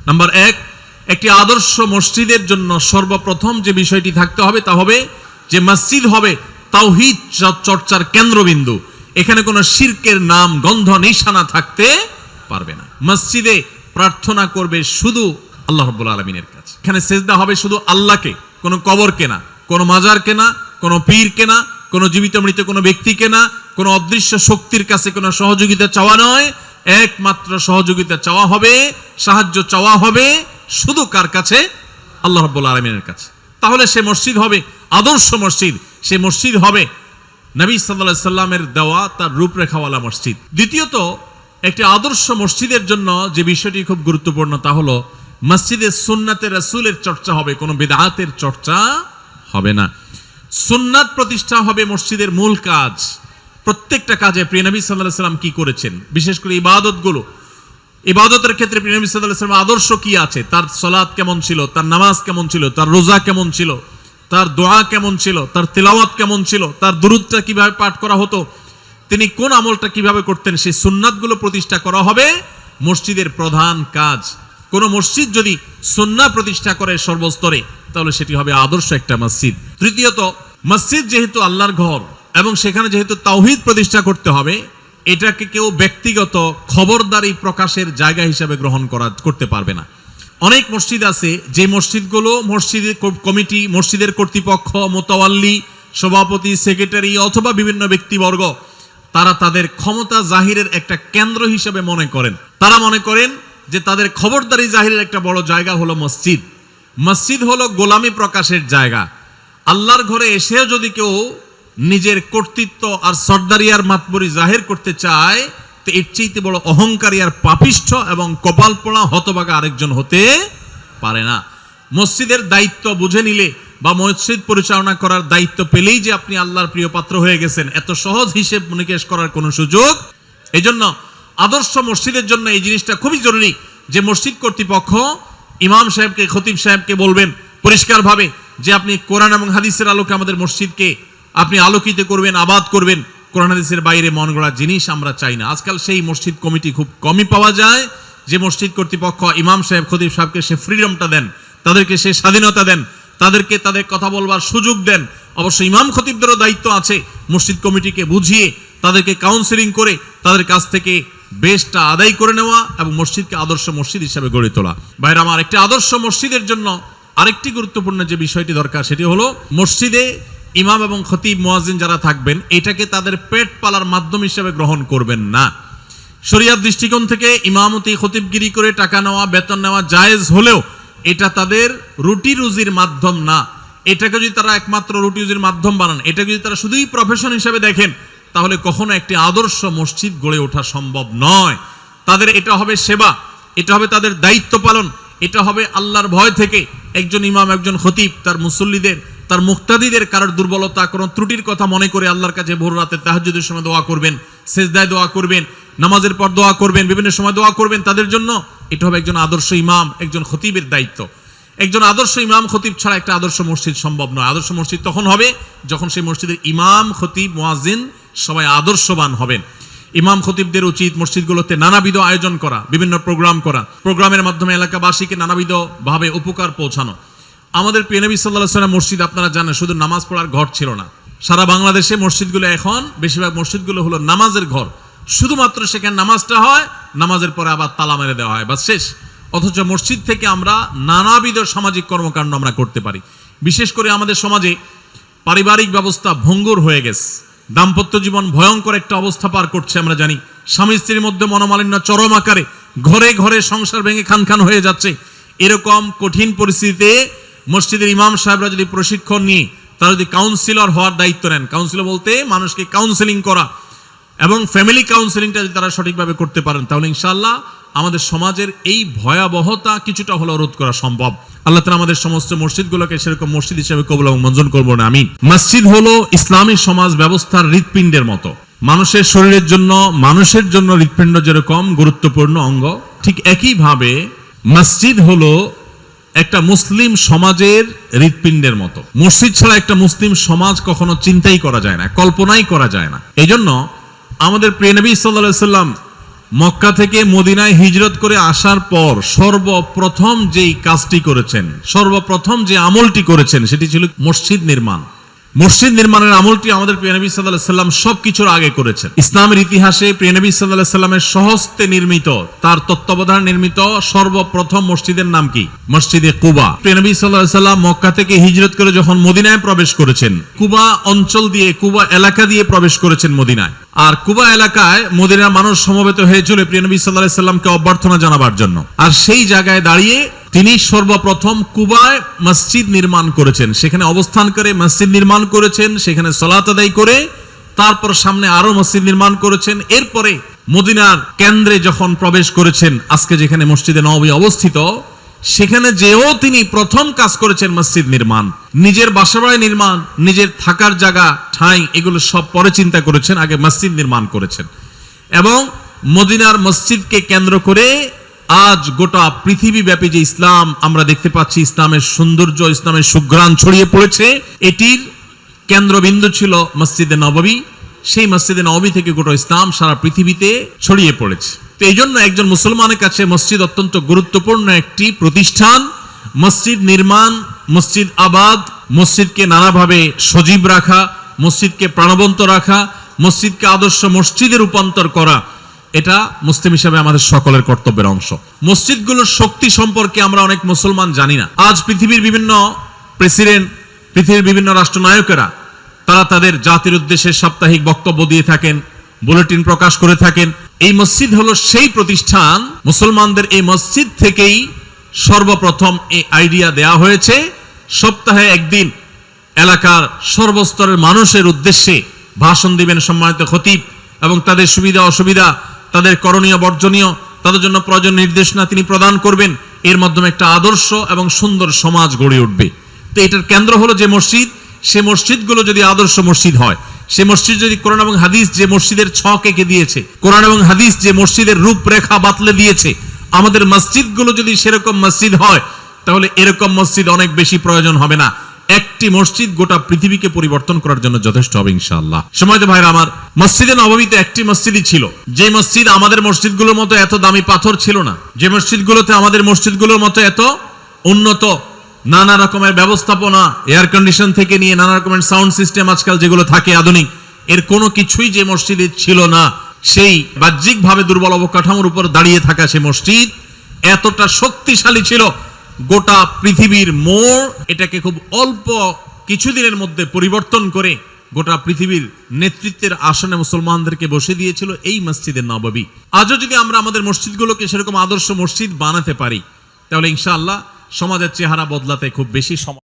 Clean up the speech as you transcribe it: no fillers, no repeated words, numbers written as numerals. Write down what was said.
Number 1, একটি আদর্শ মসজিদের জন্য সর্বপ্রথম যে বিষয়টি থাকতে হবে তা হবে যে মসজিদ হবে তাওহীদ চর্চার কেন্দ্রবিন্দু। এখানে কোনো শিরকের নাম গন্ধ নিশানা থাকতে পারবে না। মসজিদে প্রার্থনা করবে শুধু আল্লাহ রাব্বুল আলামিনের কাছে। এখানে সেজদা হবে শুধু আল্লাহকে, কোনো কবরকে না, কোনো মাজারকে না, কোনো পীরকে না, কোনো জীবিত মৃত কোনো ব্যক্তিকে না, কোনো অদৃশ্য শক্তির কাছে কোনো সহযোগিতা চাওয়া নয়। একমাত্র সহযোগিতা চাওয়া হবে, সাহায্য চাওয়া হবে শুধু কার কাছে? আল্লাহ রাব্বুল আলামিনের কাছে। তাহলে সে মসজিদ হবে আদর্শ মসজিদ, সে মসজিদ হবে নবী সাল্লাল্লাহু আলাইহি সাল্লামের দেওয়া তার রূপরেখাওয়ালা মসজিদ। দ্বিতীয়ত, একটি আদর্শ মসজিদের জন্য যে বিষয়টি খুব গুরুত্বপূর্ণ তা হলো মসজিদে সুন্নাতে রাসূলের চর্চা হবে, কোনো বিদআতের চর্চা হবে না। সুন্নাত প্রতিষ্ঠা হবে মসজিদের মূল কাজ। প্রত্যেকটা কাজে প্রিয় নবী সাল্লাল্লাহু আলাইহি সাল্লাম কি করেছেন, বিশেষ করে ইবাদতগুলো, ইবাদতের ক্ষেত্রে প্রিয় নবী সাল্লাল্লাহু আলাইহি সাল্লাম আদর্শ কি আছে, তার সালাত কেমন ছিল, তার নামাজ কেমন ছিল, তার রোজা কেমন ছিল, তার দোয়া কেমন ছিল, তার তিলাওয়াত কেমন ছিল, তার দুরূদটা কিভাবে পাঠ করা হতো, তিনি কোন আমলটা কিভাবে করতেন, সেই সুন্নাতগুলো প্রতিষ্ঠা করা হবে মসজিদের প্রধান কাজ। কোন মসজিদ যদি সুন্নাহ প্রতিষ্ঠা করে সর্বস্তরে তাহলে সেটি হবে আদর্শ একটা মসজিদ। তৃতীয়ত, মসজিদ যেহেতু আল্লাহর ঘর এবং সেখানে যেহেতু তাওহীদ প্রতিষ্ঠা করতে হবে, এটাকে কেউ ব্যক্তিগত খবরদারি প্রকাশের জায়গা হিসেবে গ্রহণ করতে পারবে না। অনেক মসজিদ আছে যে মসজিদগুলো মসজিদের কমিটি, মসজিদের কর্তৃপক্ষ, মোতাওয়াল্লি, সভাপতি, সেক্রেটারি অথবা বিভিন্ন ব্যক্তিবর্গ তারা তাদের ক্ষমতা জাহিরের একটা কেন্দ্র হিসেবে মনে করেন। তারা মনে করেন যে তাদের খবরদারি জাহিরের একটা বড় জায়গা হলো মসজিদ। মসজিদ হলো গোলামি প্রকাশের জায়গা। আল্লাহর ঘরে এসেও যদি কেউ নিজের কর্তৃত্ব আর সর্দারি আর মাতবরি জাহির করতে চায় তো এর চাইতে বড় অহংকারী আর পাপিষ্ঠ এবং কপাল পোড়া হতভাগা আরেকজন হতে পারে না। মসজিদের দায়িত্ব বুঝে নিলে বা মসজিদ পরিচালনা করার দায়িত্ব পেলেই যে আপনি আল্লাহর প্রিয় পাত্র হয়ে গেছেন এত সহজ হিসেব নিকেশ করার কোনো সুযোগ। এই জন্য আদর্শ মসজিদের জন্য এই জিনিসটা খুবই জরুরি যে মসজিদ কর্তৃপক্ষ ইমাম সাহেবকে, খতিব সাহেবকে বলবেন পরিষ্কারভাবে যে আপনি কোরআন এবং হাদিসের আলোকে আমাদের মসজিদকে আপনি আলোকিত করবেন, আবাদ করবেন। কোরআন হাদিসের বাইরে মন গড়া জিনিস আমরা চাই না। আজকাল সেই মসজিদ কমিটি খুব কমই পাওয়া যায় যে মসজিদ কর্তৃপক্ষ ইমাম সাহেব, খতিব সাহেবকে সে ফ্রিডমটা দেন, তাদেরকে সে স্বাধীনতা দেন, তাদেরকে তাদের কথা বলবার সুযোগ দেন। অবশ্য ইমাম খতিবদেরও দায়িত্ব আছে মসজিদ কমিটিকে বুঝিয়ে তাদেরকে কাউন্সেলিং করে তাদের কাছ থেকে বেশটা আদায় করে নেওয়া এবং মসজিদকে আদর্শ মসজিদ হিসেবে গড়ে তোলা। ভাইরা আমার, একটি আদর্শ মসজিদের জন্য আরেকটি গুরুত্বপূর্ণ যে বিষয়টি দরকার সেটি হলো মসজিদে ইমাম এবং খতিব মুয়াজ্জিন যারা থাকবেন এটাকে তাদের পেট পালার মাধ্যম হিসেবে গ্রহণ করবেন না। শরিয়ার দৃষ্টিকোণ থেকে ইমামতি, খতিবগিরি করে টাকা নেওয়া, বেতন নেওয়া জায়েজ হলেও এটা তাদের রুটি রুজির মাধ্যম না। এটাকে যদি তারা একমাত্র রুটি রুজির মাধ্যম বানান, এটাকে যদি তারা শুধুই প্রফেশন হিসেবে দেখেন তাহলে কখনো একটি আদর্শ মসজিদ গড়ে ওঠা সম্ভব নয়। তাদের এটা হবে সেবা, এটা হবে তাদের দায়িত্ব পালন, এটা হবে আল্লাহর ভয় থেকে একজন ইমাম, একজন খতিব তার মুসল্লিদের, তার মুক্তাদিদের কারোর দুর্বলতা, কোনো ত্রুটির কথা মনে করে আল্লাহর কাছে ভোর রাতে তাহাজ্জুদের সময় দোয়া করবেন, সেজদায় দোয়া করবেন, নামাজের পর দোয়া করবেন, বিভিন্ন সময় দোয়া করবেন তাদের জন্য। এটা হবে একজন আদর্শ ইমাম, একজন খতিবের দায়িত্ব। একজন আদর্শ ইমাম খতিব ছাড়া একটা আদর্শ মসজিদ সম্ভব নয়। আদর্শ মসজিদ তখন হবে যখন সেই মসজিদের ইমাম, খতিব, মুয়াজ্জিন সবাই আদর্শবান হবেন। ইমাম খতিবদের উচিত মসজিদগুলোতে নানাবিধ আয়োজন করা, বিভিন্ন প্রোগ্রাম করা, প্রোগ্রামের মাধ্যমে এলাকাবাসীকে নানাবিধ ভাবে উপকার পৌঁছানো। আমাদের প্রিয় নবী সাল্লাল্লাহু আলাইহি ওয়াসাল্লাম মসজিদ আপনারা জানেন শুধু নামাজ পড়ার ঘর ছিল না। সারা বাংলাদেশে মসজিদগুলো এখন বেশিরভাগ মসজিদগুলো হলো নামাজের ঘর। শুধুমাত্র সেখানে নামাজটা হয়, নামাজের পরে আবার তালা মেরে দেওয়া হয়, বাস শেষ। অথচ মসজিদ থেকে আমরা নানাবিধ সামাজিক কর্মকাণ্ড আমরা করতে পারি। বিশেষ করে আমাদের সমাজে পারিবারিক ব্যবস্থা ভঙ্গুর হয়ে গেছে, দাম্পত্য জীবন ভয়ঙ্কর একটা অবস্থা পার করছে। আমরা জানি স্বামী স্ত্রীর মধ্যে মনোমালিন্য চরম আকারে, ঘরে ঘরে সংসার ভেঙে খান খান হয়ে যাচ্ছে। এরকম কঠিন পরিস্থিতিতে মসজিদের ইমাম সাহেবরা যদি প্রশিক্ষণ নিয়ে তারা যদি কাউন্সিলর হওয়ার দায়িত্ব নেন, কাউন্সিলর বলতে মানুষকে কাউন্সেলিং করা এবং ফ্যামিলি কাউন্সেলিংটা যদি তারা সঠিকভাবে করতে পারেন তাহলে ইনশাআল্লাহ আমাদের সমাজের এই ভয়াবহতা কিছুটা হলেও রোধ করা সম্ভব। আল্লাহ তাআলা আমাদের সমস্ত মসজিদগুলোকে সেরকম মসজিদ হিসেবে কবুল এবং মঞ্জুর করবো না, আমিন। মসজিদ হলো ইসলামী সমাজ ব্যবস্থার হৃৎপিণ্ডের মতো। মানুষের শরীরের জন্য, মানুষের জন্য হৃৎপিণ্ড যেরকম গুরুত্বপূর্ণ অঙ্গ, ঠিক একইভাবে মসজিদ হলো একটা মুসলিম সমাজের হৃৎপিণ্ডের মতো। মসজিদ ছাড়া একটা মুসলিম সমাজ কখনো চিন্তাই করা যায় না, কল্পনাই করা যায় না। এই জন্য আমাদের প্রিয় নবী সাল্লাল্লাহু আলাইহি ওয়াসাল্লাম মক্কা থেকে মদিনায় হিজরত করে আসার পর সর্বপ্রথম যেই কাজটি করেছেন, সর্বপ্রথম যে আমলটি করেছেন সেটি ছিল মসজিদ নির্মাণ। মসজিদ নির্মাণের আমলটি আমাদের প্রিয় নবী সাল্লাল্লাহু আলাইহি সাল্লাম সবকিছুর আগে করেছেন। ইসলামের ইতিহাসে প্রিয় নবী সাল্লাল্লাহু আলাইহি সাল্লামের স্বহস্তে নির্মিত, তার তত্ত্বাবধানে নির্মিত সর্বপ্রথম মসজিদের নাম কি? মসজিদে কুবা। প্রিয় নবী সাল্লাল্লাহু আলাইহি সাল্লাম মক্কা থেকে হিজরত করে যখন মদিনায় প্রবেশ করেছেন, কুবা অঞ্চল দিয়ে, কুবা এলাকা দিয়ে প্রবেশ করেছেন মদিনায়। আর কুবা এলাকায় মদিনার মানুষ সমবেত হয়েছিল প্রিয় নবী সাল্লাল্লাহু আলাইহি সাল্লামকে অভ্যর্থনা জানাবার জন্য। আর সেই জায়গায় দাঁড়িয়ে তিনি সর্বপ্রথম কুবায় মসজিদ নির্মাণ করেছেন, সেখানে অবস্থান করে মসজিদ নির্মাণ করেছেন, সেখানে সালাত আদায় করে তারপর সামনে আরো মসজিদ নির্মাণ করেছেন। এরপরে মদিনার কেন্দ্রে যখন প্রবেশ করেছেন, আজকে যেখানে মসজিদে নববী অবস্থিত, সেখানে যেও তিনি প্রথম কাজ করেছেন মসজিদ নির্মাণ। নিজের বাসাবাড়ি নির্মাণ, নিজের থাকার জায়গা, ঠাঁই, এগুলো সব পরে চিন্তা করেছেন, আগে মসজিদ নির্মাণ করেছেন। এবং মদিনার মসজিদকে কেন্দ্র করে আজ গোটা পৃথিবী ব্যাপী যে ইসলাম আমরা দেখতে পাচ্ছি, ইসলামের সৌন্দর্য, ইসলামের সুঘ্রাণ ছড়িয়ে পড়েছে, এটির কেন্দ্রবিন্দু ছিল মসজিদে নববী। সেই মসজিদে নববী থেকে গোটা ইসলাম সারা পৃথিবীতে ছড়িয়ে পড়েছে। তো এই জন্য একজন মুসলমানের কাছে মসজিদ অত্যন্ত গুরুত্বপূর্ণ একটি প্রতিষ্ঠান। মসজিদ নির্মাণ, মসজিদ আবাদ, মসজিদকে নানাভাবে সজীব রাখা, মসজিদকে প্রাণবন্ত রাখা, মসজিদকে আদর্শ মসজিদে রূপান্তর করা, এটা মুসলিম হিসেবে আমাদের সকলের কর্তব্যের অংশ। মসজিদগুলোর শক্তি সম্পর্কে আমরা অনেক মুসলমান জানি না। আজ পৃথিবীর বিভিন্ন প্রেসিডেন্ট, পৃথিবীর বিভিন্ন রাষ্ট্রনায়কেরা তারা তাদের জাতির উদ্দেশ্যে সাপ্তাহিক বক্তব্য দিয়ে থাকেন, বুলেটিন প্রকাশ করে থাকেন। এই মসজিদ হলো সেই প্রতিষ্ঠান, মুসলমানদের এই মসজিদ থেকেই সর্বপ্রথম এই আইডিয়া দেয়া হয়েছে সপ্তাহে একদিন এলাকার সর্বস্তরের মানুষের উদ্দেশ্যে ভাষণ দিবেন সম্মানিত খতিব, এবং তাদের সুবিধা অসুবিধা, তাদের করণীয় বর্জনীয়, তাদের জন্য প্রয়োজন নির্দেশনা তিনি প্রদান করবেন। এর মাধ্যমে একটা আদর্শ এবং সুন্দর সমাজ গড়ে উঠবে। তো এটার কেন্দ্র হলো যে মসজিদ, সে মসজিদগুলো যদি আদর্শ মসজিদ হয়, সে মসজিদ যদি কোরআন এবং হাদিস যে মসজিদের ছক এঁকে দিয়েছে, কোরআন এবং হাদিস যে মসজিদের রূপরেখা বাতলে দিয়েছে, আমাদের মসজিদগুলো যদি সেরকম মসজিদ হয়, তাহলে এরকম মসজিদ অনেক বেশি প্রয়োজন হবে না। একটি মসজিদ গোটা পৃথিবীকে পরিবর্তন করার জন্য যথেষ্ট হবে ইনশাআল্লাহ। সময়ত ভাইরা আমার, মসজিদে নববীতে একটি মসজিদই ছিল, যে মসজিদ আমাদের মসজিদগুলোর মতো এত দামি পাথর ছিল না, যে মসজিদগুলোতে আমাদের মসজিদগুলোর মতো এত উন্নত নানা রকমের ব্যবস্থাপনা, এয়ার কন্ডিশন থেকে নিয়ে নানা রকমের সাউন্ড সিস্টেম আজকাল যেগুলো থাকে আধুনিক, এর কোনো কিছুই যে মসজিদে ছিল না। সেই বাহ্যিকভাবে দুর্বল অবকাঠামোর উপর দাঁড়িয়ে থাকা সে মসজিদ এতটা শক্তিশালী ছিল, গোটা পৃথিবীর মোড় এটাকে খুব অল্প কিছুদিনের মধ্যে পরিবর্তন করে গোটা পৃথিবীর নেতৃত্বের আসনে মুসলমানদেরকে বসে দিয়েছিল এই মসজিদে নববী। আজও যদি আমরা আমাদের মসজিদগুলোকে সেরকম আদর্শ মসজিদ বানাতে পারি, তাহলে ইনশাআল্লাহ সমাজের চেহারা বদলাতে খুব বেশি সময়